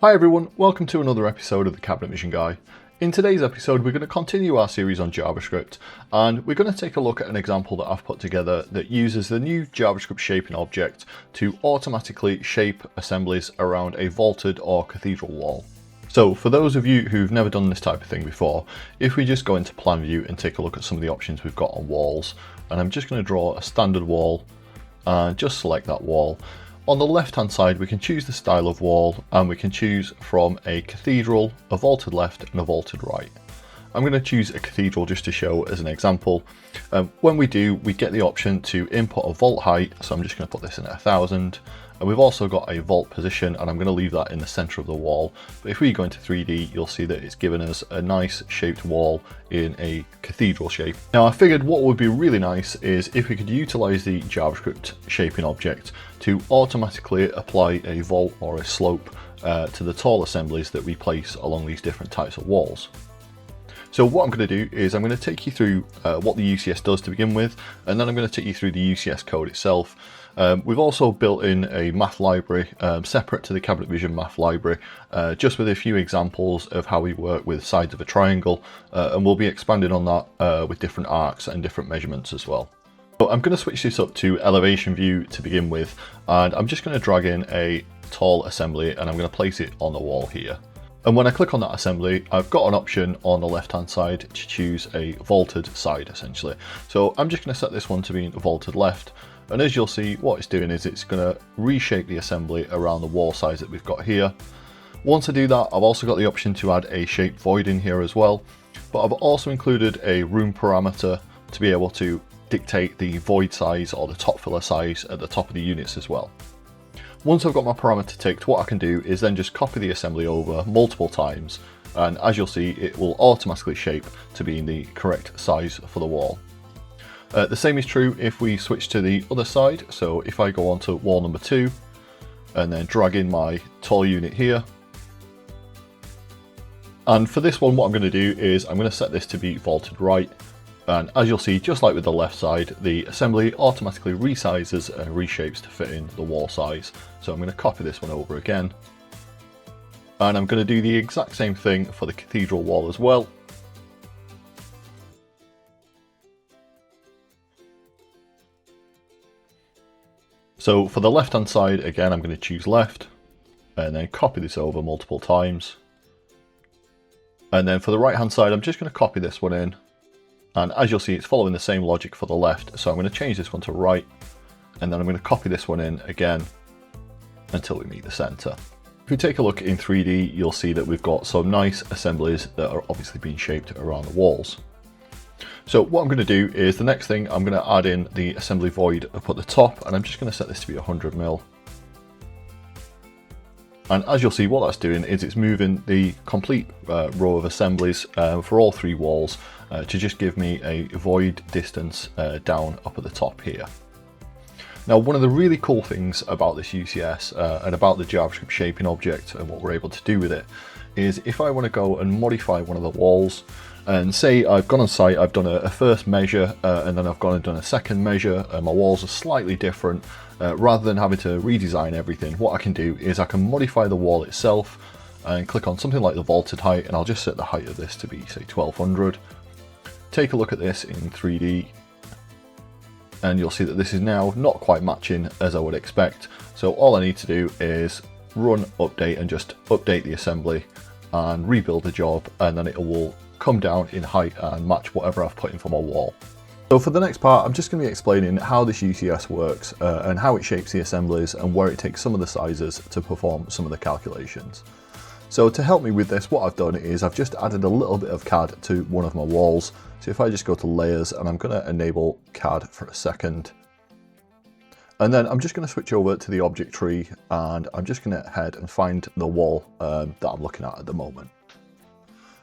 Hi everyone, welcome to another episode of the Cabinet Mission Guy. In today's episode we're going to continue our series on JavaScript, and we're going to take a look at an example that I've put together that uses the new JavaScript shaping object to automatically shape assemblies around a vaulted or cathedral wall. So for those of you who've never done this type of thing before, if we just go into plan view and take a look at some of the options we've got on walls, and I'm just going to draw a standard wall and just select that wall. On the left hand side we can choose the style of wall, and we can choose from a cathedral, a vaulted left and a vaulted right. I'm going to choose a cathedral just to show as an example. When we do, we get the option to input a vault height, so I'm just going to put this in at 1000. And we've also got a vault position, and I'm going to leave that in the center of the wall. But if we go into 3D, you'll see that it's given us a nice shaped wall in a cathedral shape. Now I figured what would be really nice is if we could utilize the JavaScript shaping object to automatically apply a vault or a slope to the tall assemblies that we place along these different types of walls. So what I'm going to do is I'm going to take you through what the UCS does to begin with, and then I'm going to take you through the UCS code itself. We've also built in a math library separate to the Cabinet Vision math library, just with a few examples of how we work with sides of a triangle, and we'll be expanding on that with different arcs and different measurements as well. So I'm going to switch this up to elevation view to begin with, and I'm just going to drag in a tall assembly and I'm going to place it on the wall here. And when I click on that assembly, I've got an option on the left hand side to choose a vaulted side essentially. So I'm just going to set this one to be vaulted left. And as you'll see, what it's doing is it's going to reshape the assembly around the wall size that we've got here. Once I do that, I've also got the option to add a shaped void in here as well. But I've also included a room parameter to be able to dictate the void size or the top filler size at the top of the units as well. Once I've got my parameter ticked, what I can do is then just copy the assembly over multiple times. And as you'll see, it will automatically shape to be in the correct size for the wall. The same is true if we switch to the other side. So if I go on to wall number 2 and then drag in my tall unit here. And for this one, what I'm going to do is I'm going to set this to be vaulted right. And as you'll see, just like with the left side, the assembly automatically resizes and reshapes to fit in the wall size. So I'm going to copy this one over again. And I'm going to do the exact same thing for the cathedral wall as well. So for the left hand side, again, I'm going to choose left and then copy this over multiple times. And then for the right hand side, I'm just going to copy this one in. And as you'll see, it's following the same logic for the left. So I'm going to change this one to right, and then I'm going to copy this one in again until we meet the center. If we take a look in 3D, you'll see that we've got some nice assemblies that are obviously being shaped around the walls. So what I'm going to do is the next thing, I'm going to add in the assembly void up at the top, and I'm just going to set this to be 100 mil. And as you'll see, what that's doing is it's moving the complete row of assemblies for all 3 walls to just give me a void distance down up at the top here. Now, one of the really cool things about this UCS and about the JavaScript shaping object and what we're able to do with it is if I want to go and modify one of the walls, and say I've gone on site, I've done a first measure and then I've gone and done a second measure, and my walls are slightly different, rather than having to redesign everything, what I can do is I can modify the wall itself and click on something like the vaulted height, and I'll just set the height of this to be, say, 1200. Take a look at this in 3D, and you'll see that this is now not quite matching as I would expect. So all I need to do is run update and just update the assembly and rebuild the job, and then it will come down in height and match whatever I've put in for my wall. So for the next part, I'm just going to be explaining how this UCS works and how it shapes the assemblies and where it takes some of the sizes to perform some of the calculations. So to help me with this, what I've done is I've just added a little bit of CAD to one of my walls. So if I just go to layers, and I'm going to enable CAD for a second. And then I'm just going to switch over to the object tree, and I'm just going to head and find the wall that I'm looking at the moment.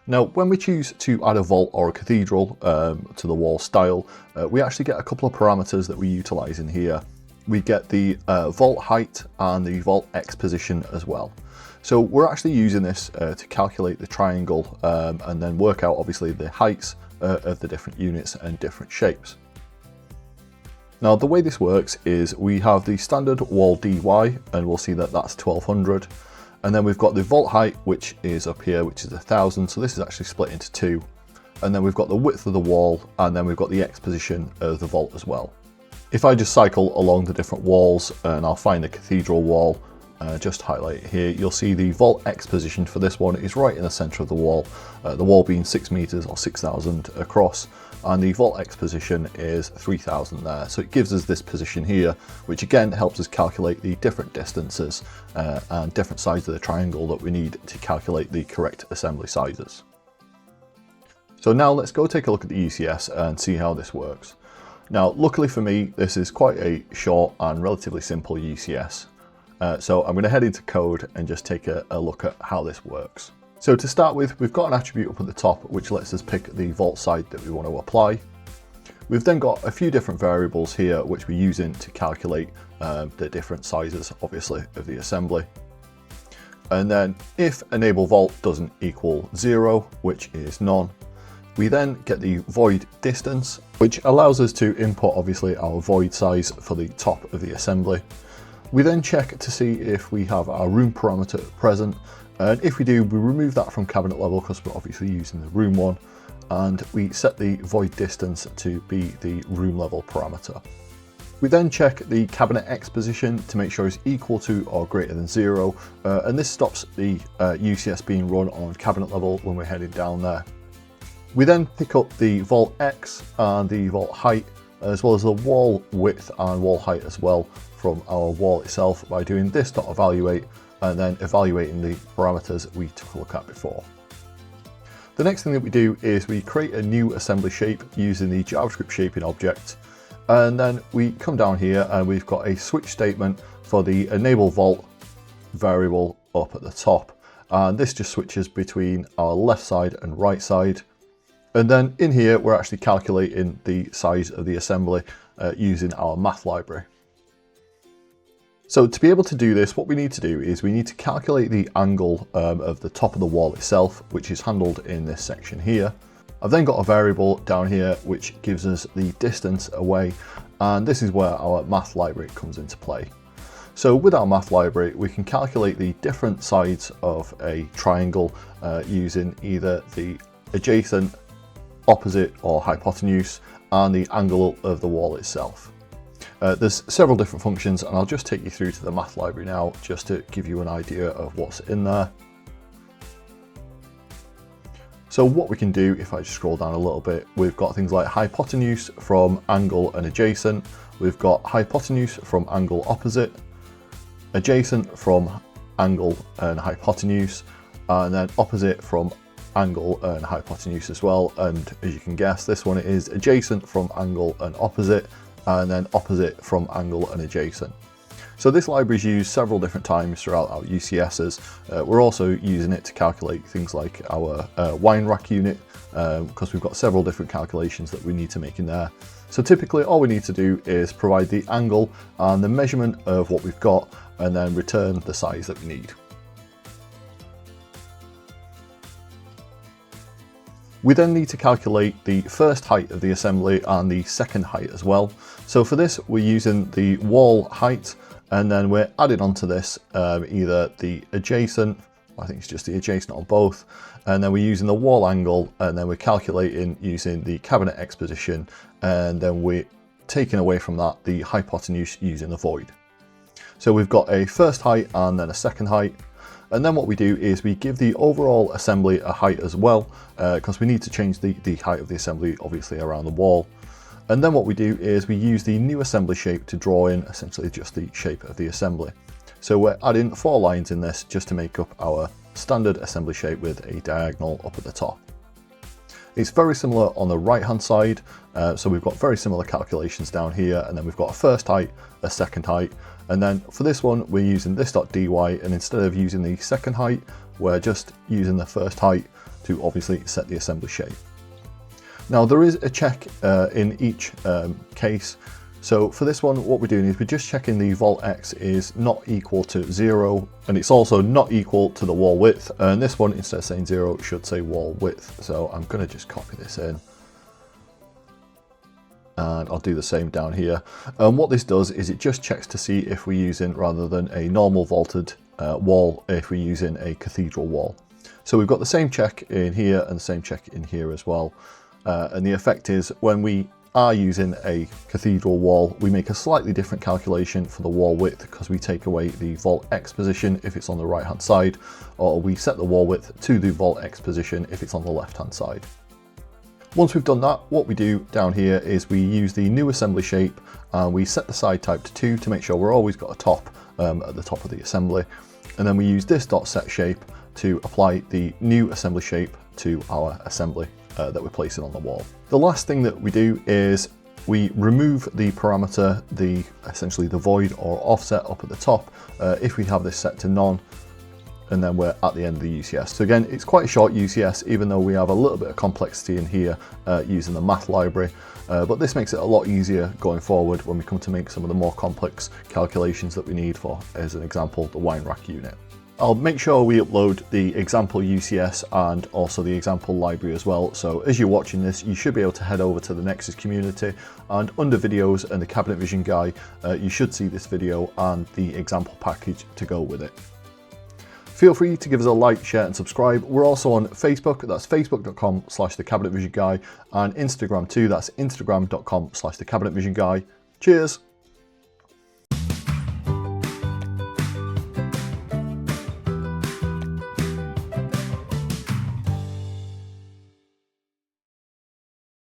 Now, when we choose to add a vault or a cathedral to the wall style, we actually get a couple of parameters that we utilize in here. We get the vault height and the vault X position as well. So we're actually using this to calculate the triangle and then work out obviously the heights of the different units and different shapes. Now the way this works is we have the standard wall DY, and we'll see that that's 1200. And then we've got the vault height, which is up here, which is 1,000. So this is actually split into two. And then we've got the width of the wall, and then we've got the X position of the vault as well. If I just cycle along the different walls, and I'll find the cathedral wall, just highlight it here, you'll see the vault X position for this one is right in the center of the wall being 6 meters or 6,000 across, and the vault X position is 3,000 there. So it gives us this position here, which again helps us calculate the different distances and different sides of the triangle that we need to calculate the correct assembly sizes. So now let's go take a look at the UCS and see how this works. Now, luckily for me, this is quite a short and relatively simple UCS. So I'm going to head into code and just take a look at how this works. So to start with, we've got an attribute up at the top, which lets us pick the vault side that we want to apply. We've then got a few different variables here, which we're using to calculate the different sizes, obviously, of the assembly. And then if enable vault doesn't equal 0, which is none, we then get the void distance, which allows us to input, obviously, our void size for the top of the assembly. We then check to see if we have our room parameter present, and if we do, we remove that from cabinet level because we're obviously using the room one, and we set the void distance to be the room level parameter. We then check the cabinet X position to make sure it's equal to or greater than 0, and this stops the UCS being run on cabinet level when we're heading down there. We then pick up the vault X and the vault height, as well as the wall width and wall height as well from our wall itself by doing this.evaluate and then evaluating the parameters we took a look at before. The next thing that we do is we create a new assembly shape using the JavaScript shaping object, and then we come down here and we've got a switch statement for the enable vault variable up at the top, and this just switches between our left side and right side. And then in here, we're actually calculating the size of the assembly using our math library. So to be able to do this, what we need to do is we need to calculate the angle of the top of the wall itself, which is handled in this section here. I've then got a variable down here which gives us the distance away, and this is where our math library comes into play. So with our math library, we can calculate the different sides of a triangle using either the adjacent, opposite or hypotenuse, and the angle of the wall itself. There's several different functions, and I'll just take you through to the math library now just to give you an idea of what's in there. So what we can do, if I just scroll down a little bit, we've got things like hypotenuse from angle and adjacent, we've got hypotenuse from angle opposite, adjacent from angle and hypotenuse, and then opposite from angle and hypotenuse as well. And as you can guess, this one is adjacent from angle and opposite, and then opposite from angle and adjacent. So this library is used several different times throughout our UCSs. We're also using it to calculate things like our wine rack unit, because we've got several different calculations that we need to make in there. So typically all we need to do is provide the angle and the measurement of what we've got, and then return the size that we need. We then need to calculate the first height of the assembly and the second height as well. So for this, we're using the wall height, and then we're adding onto this either the adjacent, I think it's just the adjacent on both, and then we're using the wall angle, and then we're calculating using the cabinet X position, and then we're taking away from that the hypotenuse using the void. So we've got a first height and then a second height. And then what we do is we give the overall assembly a height as well, because we need to change the height of the assembly obviously around the wall. And then what we do is we use the new assembly shape to draw in essentially just the shape of the assembly. So we're adding 4 lines in this just to make up our standard assembly shape with a diagonal up at the top. It's very similar on the right hand side, so we've got very similar calculations down here, and then we've got a first height, a second height, and then for this one we're using this.dy, and instead of using the second height, we're just using the first height to obviously set the assembly shape. Now there is a check in each case. So for this one, what we're doing is we're just checking the vault X is not equal to 0, and it's also not equal to the wall width. And this one, instead of saying 0, should say wall width. So I'm going to just copy this in. and I'll do the same down here. And what this does is it just checks to see if we're using, rather than a normal vaulted wall, if we're using a cathedral wall. So we've got the same check in here and the same check in here as well. And the effect is, when we are using a cathedral wall, we make a slightly different calculation for the wall width, because we take away the vault X position if it's on the right hand side, or we set the wall width to the vault X position if it's on the left hand side. Once we've done that, what we do down here is we use the new assembly shape and we set the side type to 2 to make sure we're always got a top at the top of the assembly. And then we use this dot set shape to apply the new assembly shape to our assembly that we're placing on the wall. The last thing that we do is we remove the parameter, essentially the void or offset up at the top, if we have this set to none, and then we're at the end of the UCS. So again, it's quite a short UCS, even though we have a little bit of complexity in here using the math library, but this makes it a lot easier going forward when we come to make some of the more complex calculations that we need for, as an example, the wine rack unit. I'll make sure we upload the example UCS and also the example library as well. So as you're watching this, you should be able to head over to the Nexus community, and under videos and the Cabinet Vision guy, you should see this video and the example package to go with it. Feel free to give us a like, share and subscribe. We're also on Facebook, that's facebook.com/thecabinetvisionguy, and Instagram too, that's instagram.com/thecabinetvisionguy. Cheers!